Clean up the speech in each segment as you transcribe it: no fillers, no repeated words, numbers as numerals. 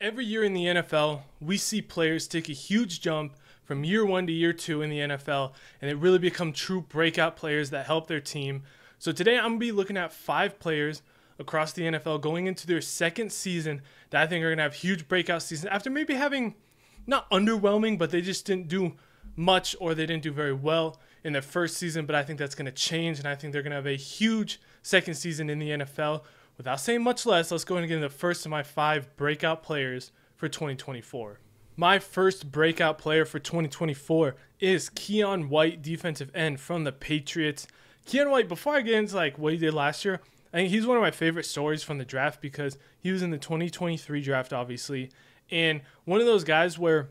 Every year in the NFL, we see players take a huge jump from year one to year two in the NFL, and they really become true breakout players that help their team. So today I'm going to be looking at 5 players across the NFL going into their second season that I think are going to have huge breakout seasons after maybe having not underwhelming, but they just didn't do much or they didn't do very well in their first season. But I think that's going to change, and I think they're going to have a huge second season in the NFL. Without saying much less, let's go ahead and get into the first of my 5 breakout players for 2024. My first breakout player for 2024 is Keion White, defensive end from the Patriots. Keion White, before I get into what he did last year, I think he's one of my favorite stories from the draft because he was in the 2023 draft, obviously, and one of those guys where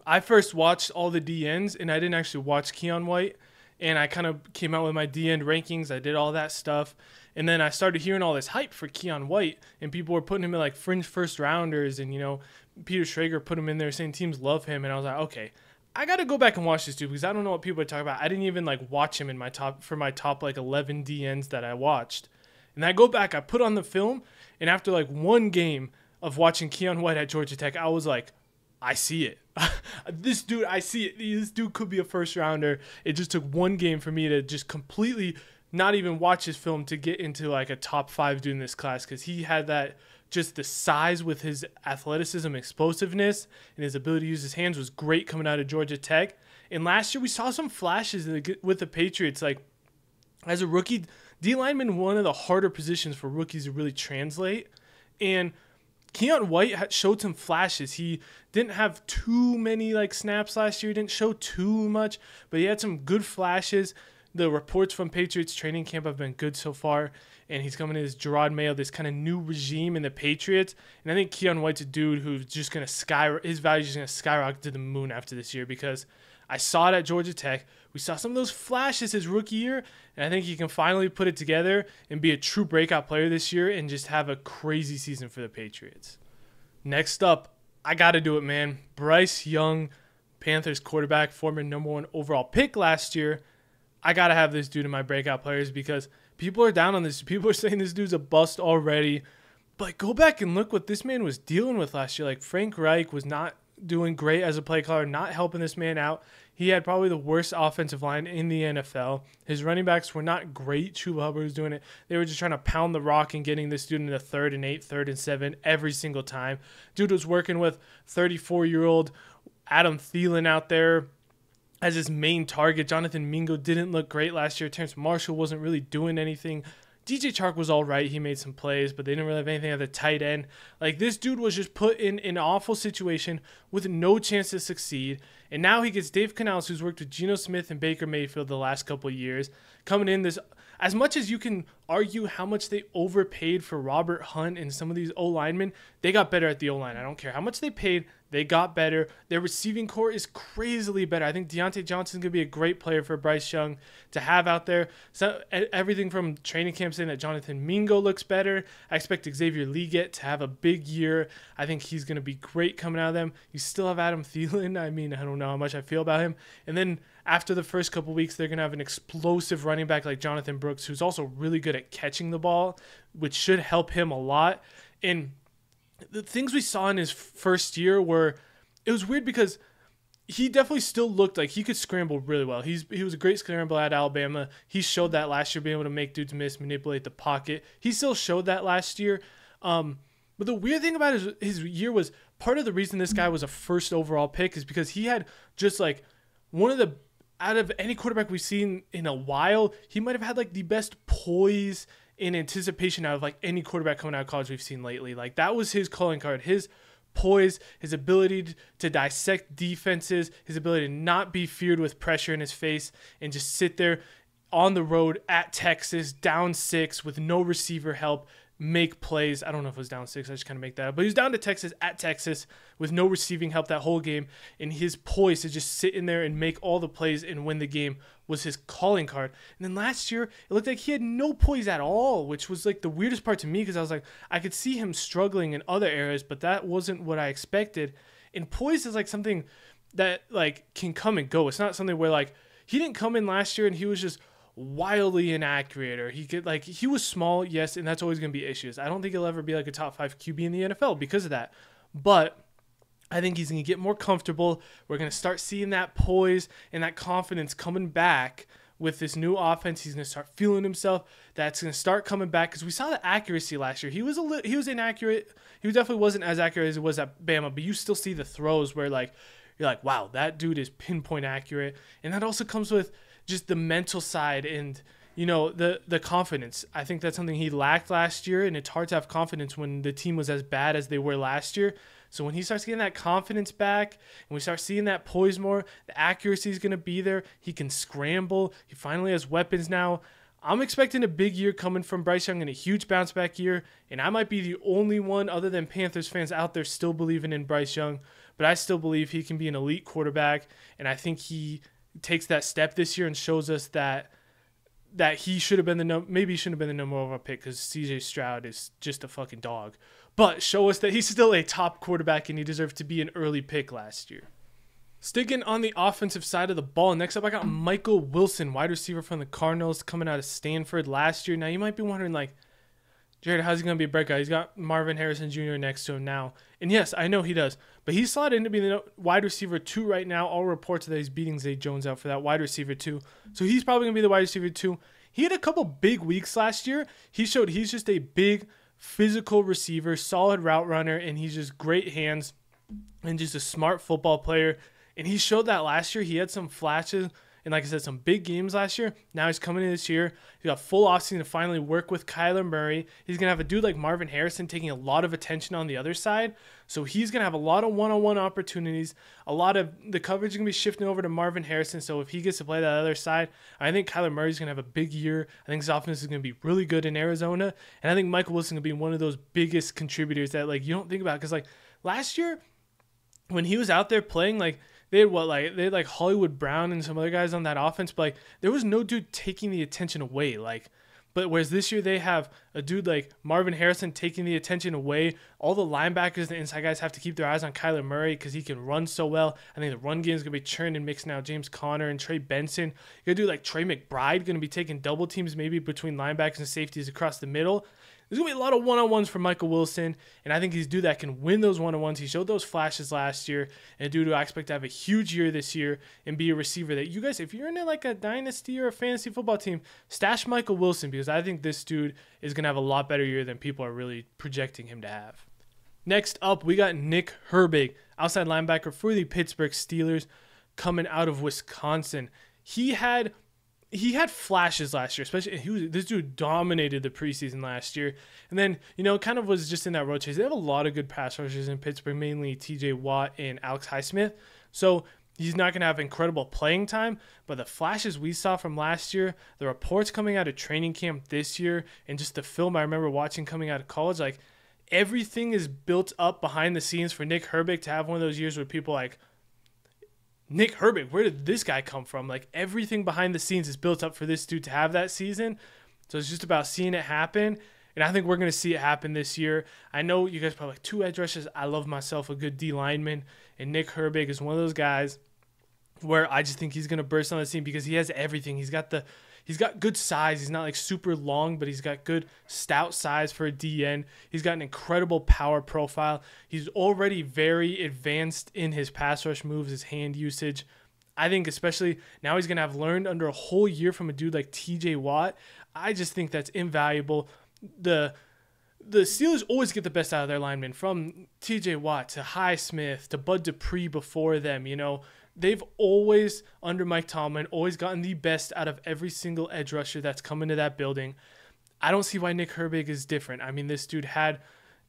I first watched all the DNs and I didn't actually watch Keion White, and I kind of came out with my DN rankings. I did all that stuff. And then I started hearing all this hype for Keion White, and people were putting him in fringe first rounders, and Peter Schrager put him in there saying teams love him, and I was like, okay, I got to go back and watch this dude because I don't know what people are talking about. I didn't even watch him in my top 11 DNs that I watched. And I go back, I put on the film, and after one game of watching Keion White at Georgia Tech, I was like, I see it. This dude, I see it. This dude could be a first rounder. It just took one game for me to just completely not even watch his film to get into a top 5 dude in this class, because he had that, just the size with his athleticism, explosiveness, and his ability to use his hands was great coming out of Georgia Tech. And last year we saw some flashes with the Patriots. As a rookie, D lineman, one of the harder positions for rookies to really translate. And Keion White showed some flashes. He didn't have too many snaps last year. He didn't show too much, but he had some good flashes. The reports from Patriots training camp have been good so far, and he's coming in as Gerard Mayo, this kind of new regime in the Patriots. And I think Keion White's a dude who's just going to his value is just going to skyrocket to the moon after this year, because I saw it at Georgia Tech. We saw some of those flashes his rookie year, and I think he can finally put it together and be a true breakout player this year and just have a crazy season for the Patriots. Next up, I got to do it, man. Bryce Young, Panthers quarterback, former number 1 overall pick last year. I got to have this dude in my breakout players because people are down on this. People are saying this dude's a bust already. But go back and look what this man was dealing with last year. Frank Reich was not doing great as a play caller, not helping this man out. He had probably the worst offensive line in the NFL. His running backs were not great. Chuba Hubbard was doing it. They were just trying to pound the rock and getting this dude into 3rd and 8, 3rd and 7 every single time. Dude was working with 34-year-old Adam Thielen out there as his main target. Jonathan Mingo didn't look great last year. Terrence Marshall wasn't really doing anything. DJ Chark was all right. He made some plays, but they didn't really have anything at the tight end. This dude was just put in an awful situation with no chance to succeed. And now he gets Dave Canales, who's worked with Geno Smith and Baker Mayfield the last couple of years, coming in this. As much as you can argue how much they overpaid for Robert Hunt and some of these O-linemen, they got better at the O-line. I don't care how much they paid. They got better. Their receiving core is crazily better. I think Deontay Johnson's going to be a great player for Bryce Young to have out there. So everything from training camp saying that Jonathan Mingo looks better. I expect Xavier Legette to have a big year. I think he's going to be great coming out of them. You still have Adam Thielen. I mean, I don't know how much I feel about him. And then after the first couple weeks, they're going to have an explosive running back like Jonathan Brooks, who's also really good at catching the ball, which should help him a lot. And the things we saw in his first year were, it was weird because he definitely still looked like he could scramble really well. He was a great scrambler at Alabama. He showed that last year, being able to make dudes miss, manipulate the pocket. He still showed that last year. But the weird thing about his year was, part of the reason this guy was a first overall pick is because he had just one of the, out of any quarterback we've seen in a while, he might have had the best poise in anticipation out of any quarterback coming out of college we've seen lately. That was his calling card, his poise, his ability to dissect defenses, his ability to not be feared with pressure in his face and just sit there on the road at Texas, down 6 with no receiver help, make plays. I don't know if it was down 6. I just kind of make that up. But he was down to Texas at Texas with no receiving help that whole game. And his poise to just sit in there and make all the plays and win the game was his calling card. And then last year, it looked like he had no poise at all, which was the weirdest part to me, because I was I could see him struggling in other areas, but that wasn't what I expected. And poise is something that can come and go. It's not something where he didn't come in last year and he was just wildly inaccurate, or he was small, yes, and that's always going to be issues. I don't think he'll ever be a top 5 QB in the NFL because of that. But I think he's going to get more comfortable. We're going to start seeing that poise and that confidence coming back with this new offense. He's going to start feeling himself. That's going to start coming back because we saw the accuracy last year. He was inaccurate. He definitely wasn't as accurate as he was at Bama, but you still see the throws where you're like, wow, that dude is pinpoint accurate. And that also comes with just the mental side and the confidence. I think that's something he lacked last year, and it's hard to have confidence when the team was as bad as they were last year. So when he starts getting that confidence back and we start seeing that poise more, the accuracy is going to be there. He can scramble. He finally has weapons now. I'm expecting a big year coming from Bryce Young and a huge bounce back year, and I might be the only one other than Panthers fans out there still believing in Bryce Young, but I still believe he can be an elite quarterback, and I think he takes that step this year and shows us that he should have been maybe he shouldn't have been the number one pick because CJ Stroud is just a fucking dog. But show us that he's still a top quarterback and he deserved to be an early pick last year. Sticking on the offensive side of the ball, next up I got Michael Wilson, wide receiver from the Cardinals, coming out of Stanford last year. Now you might be wondering, Jared, how's he going to be a breakout? He's got Marvin Harrison Jr. next to him now. And yes, I know he does. But he's slotted in to be the wide receiver 2 right now. All reports that he's beating Zay Jones out for that wide receiver 2. So he's probably going to be the wide receiver 2. He had a couple big weeks last year. He showed he's just a big physical receiver, solid route runner, and he's just great hands and just a smart football player. And he showed that last year. He had some flashes and, like I said, some big games last year. Now he's coming in this year. He's got full offseason to finally work with Kyler Murray. He's going to have a dude like Marvin Harrison taking a lot of attention on the other side. So he's going to have a lot of one-on-one opportunities. A lot of the coverage is going to be shifting over to Marvin Harrison. So if he gets to play that other side, I think Kyler Murray's going to have a big year. I think his offense is going to be really good in Arizona. And I think Michael Wilson is going to be one of those biggest contributors that you don't think about. Because last year when he was out there playing, they had Hollywood Brown and some other guys on that offense, but there was no dude taking the attention away. But whereas this year they have a dude like Marvin Harrison taking the attention away. All the linebackers and inside guys have to keep their eyes on Kyler Murray because he can run so well. I think the run game is going to be churned and mixed now. James Conner and Trey Benson. You're going to do Trey McBride, going to be taking double teams maybe between linebackers and safeties across the middle. There's going to be a lot of one-on-ones for Michael Wilson, and I think he's a dude that can win those one-on-ones. He showed those flashes last year, and a dude who I expect to have a huge year this year and be a receiver that you guys, if you're in a dynasty or a fantasy football team, stash Michael Wilson because I think this dude is going to have a lot better year than people are really projecting him to have. Next up, we got Nick Herbig, outside linebacker for the Pittsburgh Steelers, coming out of Wisconsin. He had flashes last year, especially this dude dominated the preseason last year. And then, kind of was just in that rotation. They have a lot of good pass rushers in Pittsburgh, mainly TJ Watt and Alex Highsmith. So he's not going to have incredible playing time, but the flashes we saw from last year, the reports coming out of training camp this year, and just the film I remember watching coming out of college, everything is built up behind the scenes for Nick Herbig to have one of those years where people Nick Herbig, where did this guy come from? Everything behind the scenes is built up for this dude to have that season. So it's just about seeing it happen. And I think we're going to see it happen this year. I know you guys probably 2 edge rushers. I love myself a good D lineman. And Nick Herbig is one of those guys where I just think he's going to burst on the scene because he has everything. He's got good size. He's not super long, but he's got good stout size for a DN. He's got an incredible power profile. He's already very advanced in his pass rush moves, his hand usage. I think especially now he's going to have learned under a whole year from a dude like TJ Watt. I just think that's invaluable. The Steelers always get the best out of their linemen, from TJ Watt to Highsmith to Bud Dupree before them, They've always, under Mike Tomlin, always gotten the best out of every single edge rusher that's come into that building. I don't see why Nick Herbig is different. I mean, this dude had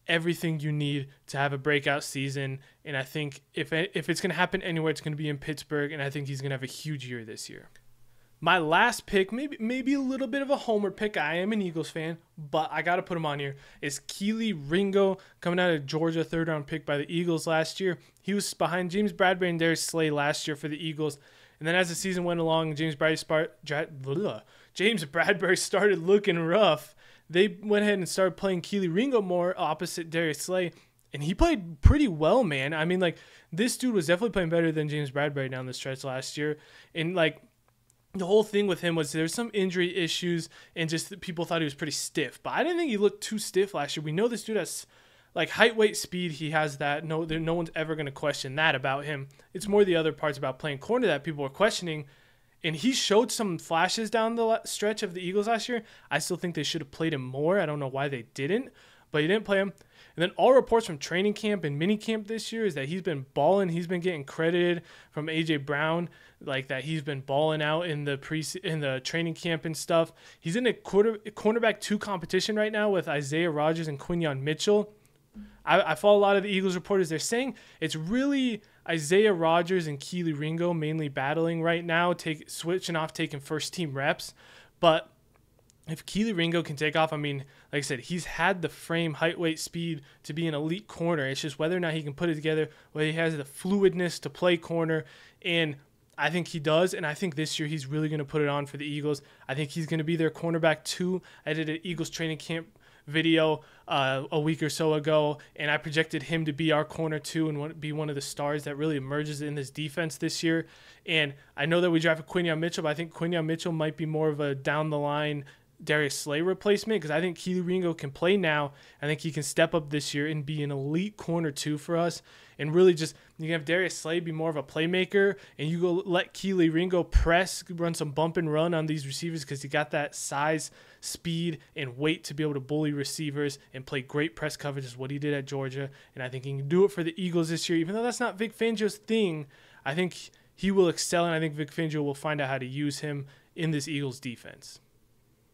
everything you need to have a breakout season, and I think if it's going to happen anywhere, it's going to be in Pittsburgh, and I think he's going to have a huge year this year. My last pick, maybe a little bit of a homer pick. I am an Eagles fan, but I got to put him on here, is Kelee Ringo, coming out of Georgia, 3rd-round pick by the Eagles last year. He was behind James Bradbury and Darius Slay last year for the Eagles. And then as the season went along, James Bradbury started looking rough. They went ahead and started playing Kelee Ringo more opposite Darius Slay, and he played pretty well, man. I mean, this dude was definitely playing better than James Bradbury down the stretch last year. And, the whole thing with him was there's some injury issues and just people thought he was pretty stiff. But I didn't think he looked too stiff last year. We know this dude has like height, weight, speed, he has that. No one's ever going to question that about him. It's more the other parts about playing corner that people are questioning. And he showed some flashes down the stretch of the Eagles last year. I still think they should have played him more. I don't know why they didn't, but he didn't play him. And then all reports from training camp and mini camp this year is that he's been balling. He's been getting credited from A.J. Brown, like that he's been balling out in the training camp and stuff. He's in a cornerback 2 competition right now with Isaiah Rodgers and Keion Mitchell. I follow a lot of the Eagles reporters. They're saying it's really Isaiah Rodgers and Kelee Ringo mainly battling right now, switching off, taking first-team reps. But if Kelee Ringo can take off, I mean, like I said, he's had the frame, height, weight, speed to be an elite corner. It's just whether or not he can put it together, whether he has the fluidness to play corner. And I think he does, and I think this year he's really going to put it on for the Eagles. I think he's going to be their cornerback 2. I did an Eagles training camp video a week or so ago, and I projected him to be our corner 2 and be one of the stars that really emerges in this defense this year. And I know that we drafted Keion Mitchell, but I think Keion Mitchell might be more of a down-the-line Darius Slay replacement, because I think Kelee Ringo can play now. I think he can step up this year and be an elite corner 2 for us. And really just, you can have Darius Slay be more of a playmaker, and you go let Kelee Ringo press, run some bump and run on these receivers, because he got that size, speed, and weight to be able to bully receivers and play great press coverage, is what he did at Georgia. And I think he can do it for the Eagles this year. Even though that's not Vic Fangio's thing, I think he will excel, and I think Vic Fangio will find out how to use him in this Eagles defense.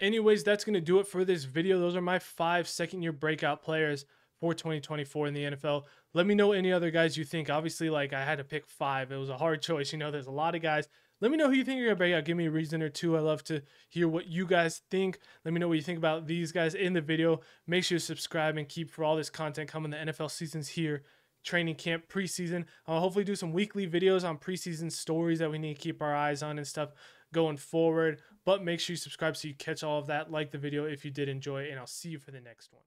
Anyways, that's going to do it for this video. Those are my 5 second-year breakout players for 2024 in the NFL. Let me know any other guys you think. Obviously, like, I had to pick 5. It was a hard choice. You know, there's a lot of guys. Let me know who you think you're going to break out. Give me a reason or 2. I love to hear what you guys think. Let me know what you think about these guys in the video. Make sure to subscribe and keep for all this content coming. The NFL season's here. Training camp, preseason. I'll hopefully do some weekly videos on preseason stories that we need to keep our eyes on and stuff going forward. But make sure you subscribe so you catch all of that. Like the video if you did enjoy it, and I'll see you for the next one.